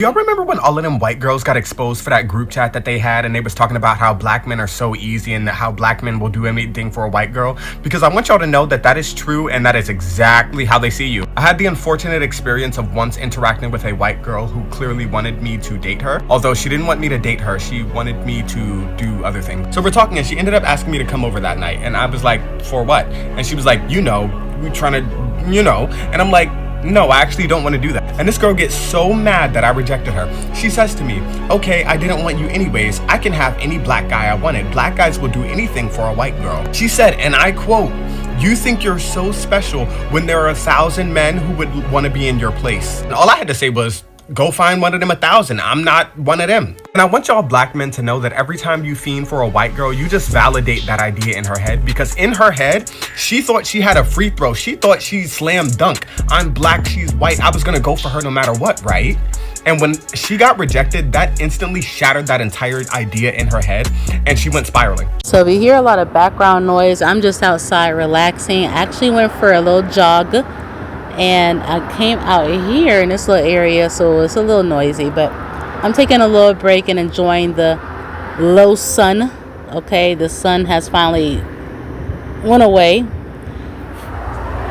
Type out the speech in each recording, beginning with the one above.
Y'all remember when all of them white girls got exposed for that group chat that they had, and they was talking about how black men are so easy and how black men will do anything for a white girl? Because I want y'all to know that that is true, and that is exactly how they see you. I had the unfortunate experience of once interacting with a white girl who clearly wanted me to date her. Although she didn't want me to date her, she wanted me to do other things. So we're talking, and she ended up asking me to come over that night, and I was like, for what? And she was like, we trying to, and I'm like, no, I actually don't want to do that. And this girl gets so mad that I rejected her. She says to me, okay, I didn't want you anyways. I can have any black guy I wanted. Black guys will do anything for a white girl. She said, and I quote, you think you're so special when there are 1,000 men who would want to be in your place. And all I had to say was, go find one of them 1,000. I'm not one of them. And I want y'all black men to know that every time you fiend for a white girl, you just validate that idea in her head, because in her head, she thought she had a free throw. She thought she slam dunk. I'm black, she's white. I was gonna go for her no matter what, right? And when she got rejected, that instantly shattered that entire idea in her head, and she went spiraling. So if you hear a lot of background noise, I'm just outside relaxing. I actually went for a little jog, and I came out here in this little area, so it's a little noisy, but I'm taking a little break and enjoying the low sun. Okay, the sun has finally went away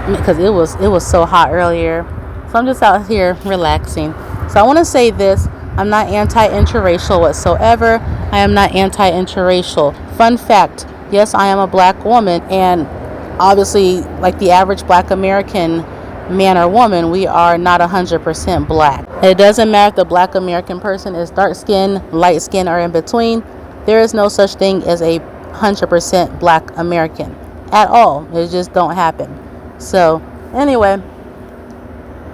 because it was so hot earlier. So I'm just out here relaxing. So I want to say this: I'm not anti-interracial whatsoever. I am not anti-interracial. Fun fact: yes, I am a black woman, and obviously, like the average black American man or woman, we are not 100% black. It doesn't matter if the black American person is dark skin, light skin, or in between. There is no such thing as a 100% black American at all. It just don't happen. So anyway,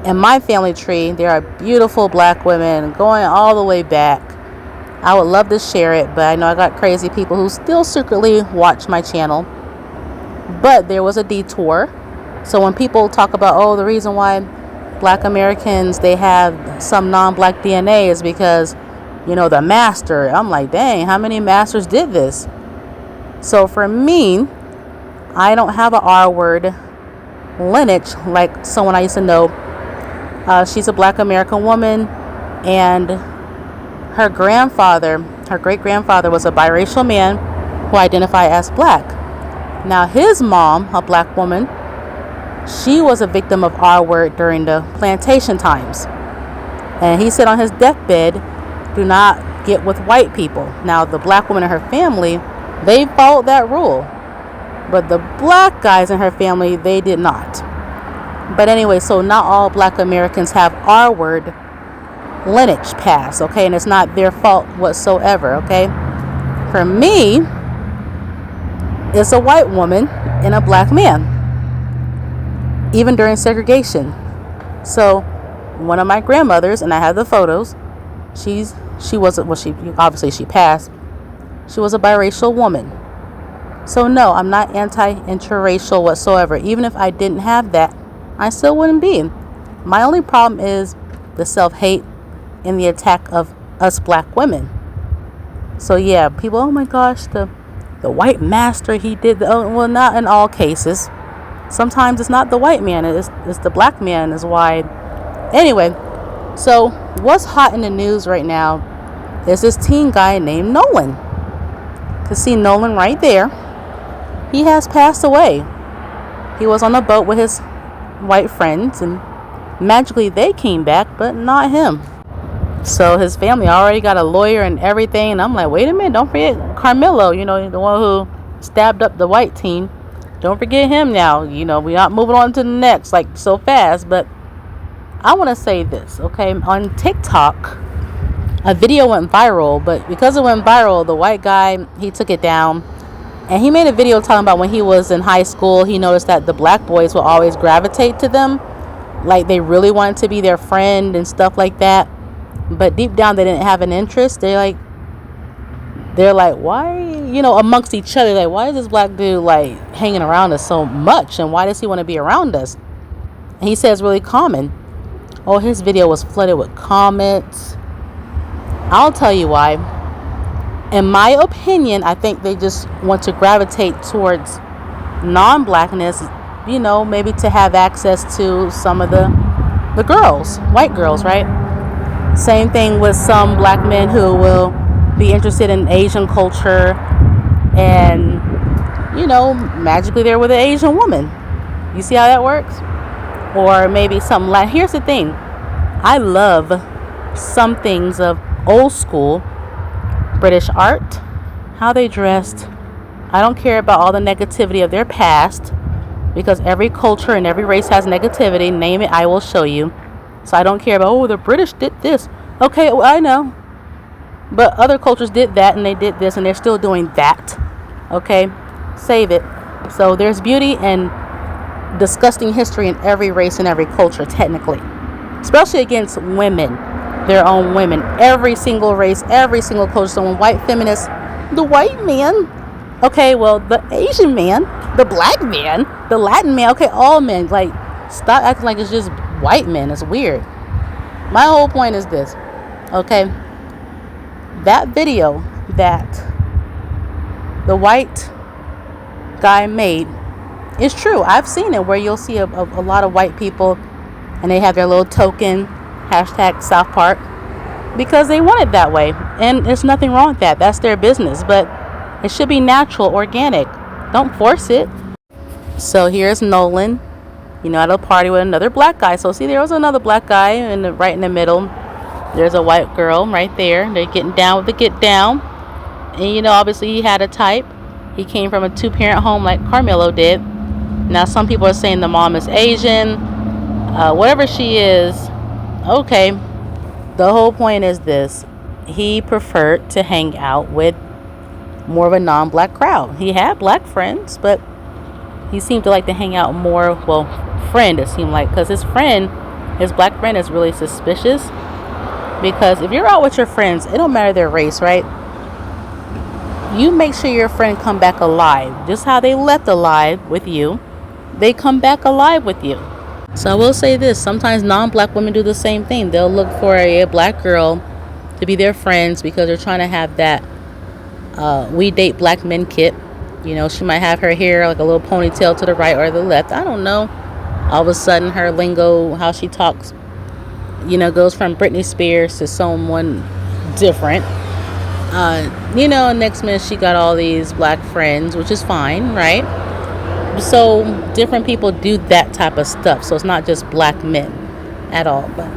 in my family tree, there are beautiful black women going all the way back. I would love to share it, but I know I got crazy people who still secretly watch my channel. But there was a detour. So when people talk about, oh, the reason why black Americans, they have some non-black DNA is because, the master. I'm like, dang, how many masters did this? So for me, I don't have an R-word lineage like someone I used to know. She's a black American woman, and her great-grandfather was a biracial man who identified as black. Now his mom, a black woman, she was a victim of R-word during the plantation times. And he said on his deathbed, do not get with white people. Now, the black woman in her family, they followed that rule. But the black guys in her family, they did not. But anyway, so not all black Americans have R-word lineage pass, okay? And it's not their fault whatsoever, okay? For me, it's a white woman and a black man, even during segregation. So one of my grandmothers, and I have the photos, she passed. She was a biracial woman. So no, I'm not anti-interracial whatsoever. Even if I didn't have that, I still wouldn't be. My only problem is the self-hate and the attack of us black women. So yeah, people, oh my gosh, the white master, he did well, not in all cases. Sometimes it's not the white man, it's the black man is why. Anyway, so what's hot in the news right now is this teen guy named Nolan. You can see Nolan right there. He has passed away. He was on a boat with his white friends, and magically they came back, but not him. So his family already got a lawyer and everything, and I'm like, wait a minute, don't forget Carmelo, the one who stabbed up the white teen. Don't forget him now. We're not moving on to the next like so fast. But I want to say this, okay? On TikTok, a video went viral, but because it went viral, the white guy, he took it down. And he made a video talking about when he was in high school, he noticed that the black boys will always gravitate to them. Like they really wanted to be their friend and stuff like that. But deep down, they didn't have an interest. They're like, why, amongst each other, like, why is this black dude, like, hanging around us so much? And why does he want to be around us? And he says really common. Oh, his video was flooded with comments. I'll tell you why. In my opinion, I think they just want to gravitate towards non-blackness, maybe to have access to some of the girls, white girls, right? Same thing with some black men who will be interested in Asian culture and, magically they're with an Asian woman. You see how that works? Or maybe something like, here's the thing. I love some things of old school British art, how they dressed. I don't care about all the negativity of their past, because every culture and every race has negativity. Name it, I will show you. So I don't care about, oh, the British did this. Okay, well, I know. But other cultures did that and they did this and they're still doing that. Okay, save it. So there's beauty and disgusting history in every race and every culture, technically. Especially against women, their own women. Every single race, every single culture. So when white feminists, the white man, okay, well, the Asian man, the black man, the Latin man, okay, all men, like, stop acting like it's just white men. It's weird. My whole point is this, okay? That video that the white guy made is true. I've seen it where you'll see a lot of white people and they have their little token, hashtag South Park, because they want it that way. And there's nothing wrong with that. That's their business. But it should be natural, organic. Don't force it. So here's Nolan, at a party with another black guy. So see, there was another black guy right in the middle. There's a white girl right there. They're getting down with the get down. And, obviously he had a type. He came from a 2-parent home like Carmelo did. Now, some people are saying the mom is Asian. Whatever she is, okay. The whole point is this. He preferred to hang out with more of a non-black crowd. He had black friends, but he seemed to like to hang out more, friend, it seemed like, because his black friend is really suspicious. Because if you're out with your friends, it don't matter their race, right? You make sure your friend come back alive. Just how they left alive with you, they come back alive with you. So I will say this, sometimes non-black women do the same thing. They'll look for a black girl to be their friends because they're trying to have that we date black men kit. She might have her hair like a little ponytail to the right or the left. I don't know. All of a sudden her lingo, how she talks, goes from Britney Spears to someone different. Next minute she got all these black friends, which is fine, right? So different people do that type of stuff. So it's not just black men at all. But,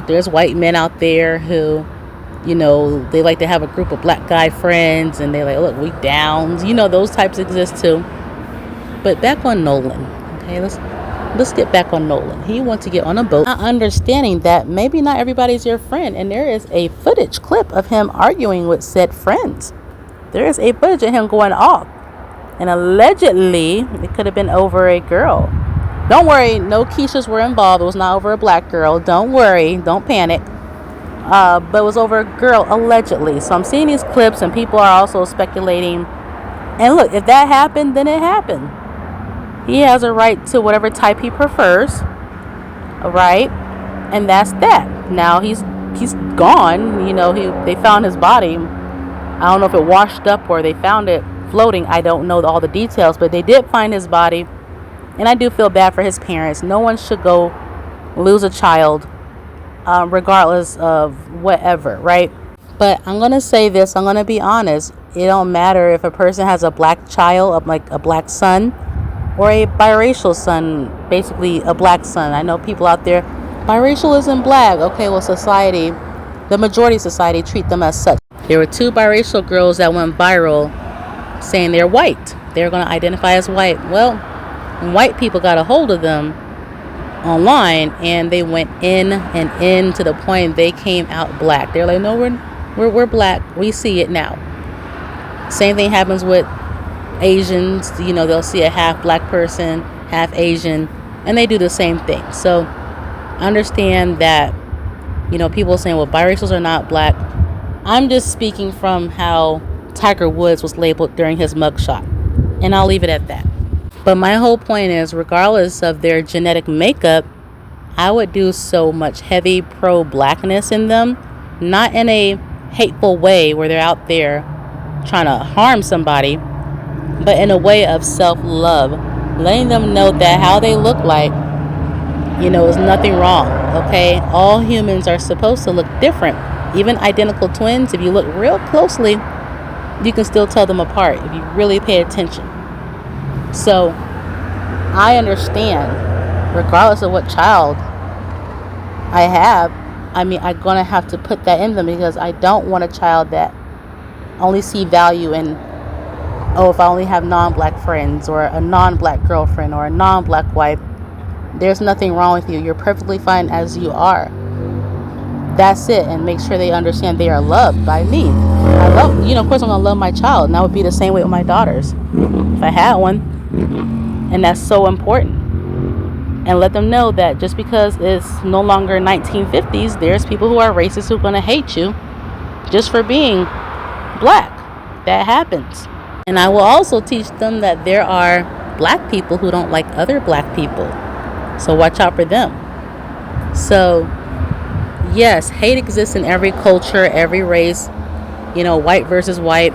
there's white men out there who, they like to have a group of black guy friends and they're like, look, we downs. Those types exist too. But back on Nolan. Okay, let's get back on Nolan. He wants to get on a boat, not understanding that maybe not everybody's your friend. And there is a footage clip of him arguing with said friends. There is a footage of him going off. And allegedly, it could have been over a girl. Don't worry, no Keishas were involved. It was not over a black girl. Don't worry, don't panic. But it was over a girl, allegedly. So I'm seeing these clips and people are also speculating. And look, if that happened, then it happened. He has a right to whatever type he prefers, right? And that's that. Now he's gone. They found his body. I don't know if it washed up or they found it floating. I don't know all the details, but they did find his body. And I do feel bad for his parents. No one should go lose a child, regardless of whatever, right? But I'm going to say this. I'm going to be honest. It don't matter if a person has a black child, like a black son, or a biracial son, basically a black son. I know people out there, biracial isn't black. Okay, well, society, the majority of society treat them as such. There were 2 biracial girls that went viral saying they're white. They're going to identify as white. Well, white people got a hold of them online and they went in and in to the point they came out black. They're like, no, we're black. We see it now. Same thing happens with Asians. They'll see a half black person, half Asian, and they do the same thing. So understand that, people saying, well, biracials are not black. I'm just speaking from how Tiger Woods was labeled during his mugshot, and I'll leave it at that. But my whole point is, regardless of their genetic makeup, I would do so much heavy pro-blackness in them, not in a hateful way where they're out there trying to harm somebody, but in a way of self-love, letting them know that how they look like, is nothing wrong. Okay, all humans are supposed to look different. Even identical twins, if you look real closely, you can still tell them apart if you really pay attention. So I understand, regardless of what child I have, I'm going to have to put that in them, because I don't want a child that only see value in, oh, if I only have non-black friends, or a non-black girlfriend, or a non-black wife. There's nothing wrong with you. You're perfectly fine as you are. That's it. And make sure they understand they are loved by me. I love, of course I'm going to love my child. And that would be the same way with my daughters, if I had one. And that's so important. And let them know that just because it's no longer 1950s, there's people who are racist who are going to hate you just for being black. That happens. And I will also teach them that there are black people who don't like other black people. So watch out for them. So, yes, hate exists in every culture, every race, white versus white,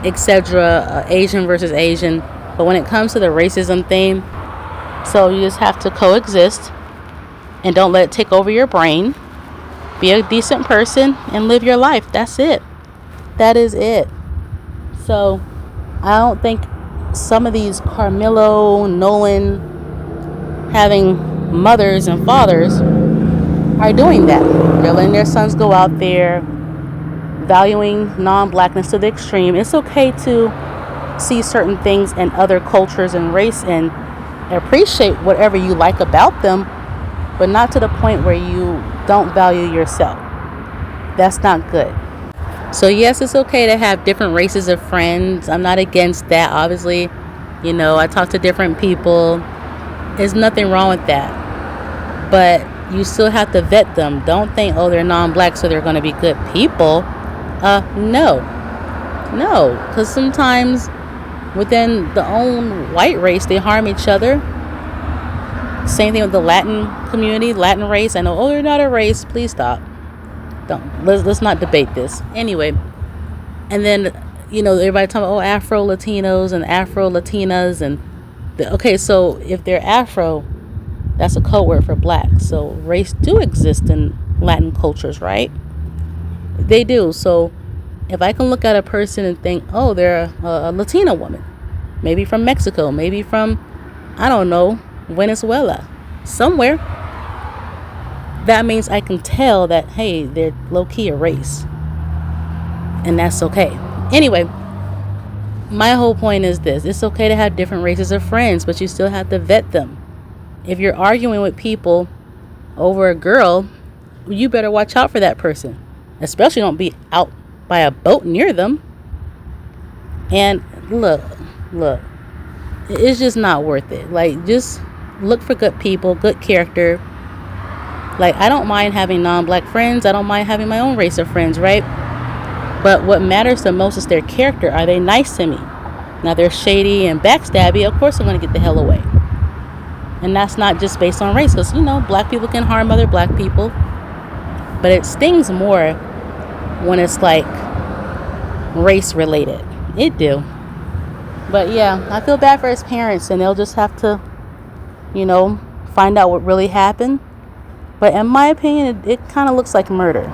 etc., Asian versus Asian. But when it comes to the racism thing, so you just have to coexist and don't let it take over your brain. Be a decent person and live your life. That's it. That is it. So I don't think some of these Carmelo, Nolan, having mothers and fathers are doing that. They're letting their sons go out there valuing non-blackness to the extreme. It's okay to see certain things in other cultures and race and appreciate whatever you like about them, but not to the point where you don't value yourself. That's not good. So yes, it's okay to have different races of friends. I'm not against that, obviously. I talk to different people. There's nothing wrong with that. But you still have to vet them. Don't think, oh, they're non-black, so they're going to be good people. No, because sometimes within the own white race, they harm each other. Same thing with the Latin community, Latin race. I know, oh, you're not a race. Please stop. Let's not debate this. Anyway, and then, everybody talking about, oh, Afro-Latinos and Afro-Latinas. Okay, so if they're Afro, that's a code word for black. So race do exist in Latin cultures, right? They do. So if I can look at a person and think, oh, they're a Latina woman, maybe from Mexico, maybe from, I don't know, Venezuela, somewhere, that means I can tell that, hey, they're low-key a race. And that's okay. Anyway, my whole point is this. It's okay to have different races of friends, but you still have to vet them. If you're arguing with people over a girl, you better watch out for that person. Especially don't be out by a boat near them. And look, it's just not worth it. Like, just look for good people, good character. Like, I don't mind having non-black friends. I don't mind having my own race of friends, right? But what matters the most is their character. Are they nice to me? Now, they're shady and backstabby. Of course I'm going to get the hell away. And that's not just based on race, because, black people can harm other black people. But it stings more when it's like race related. It do. But yeah, I feel bad for his parents, and they'll just have to, find out what really happened. But in my opinion, it kind of looks like murder.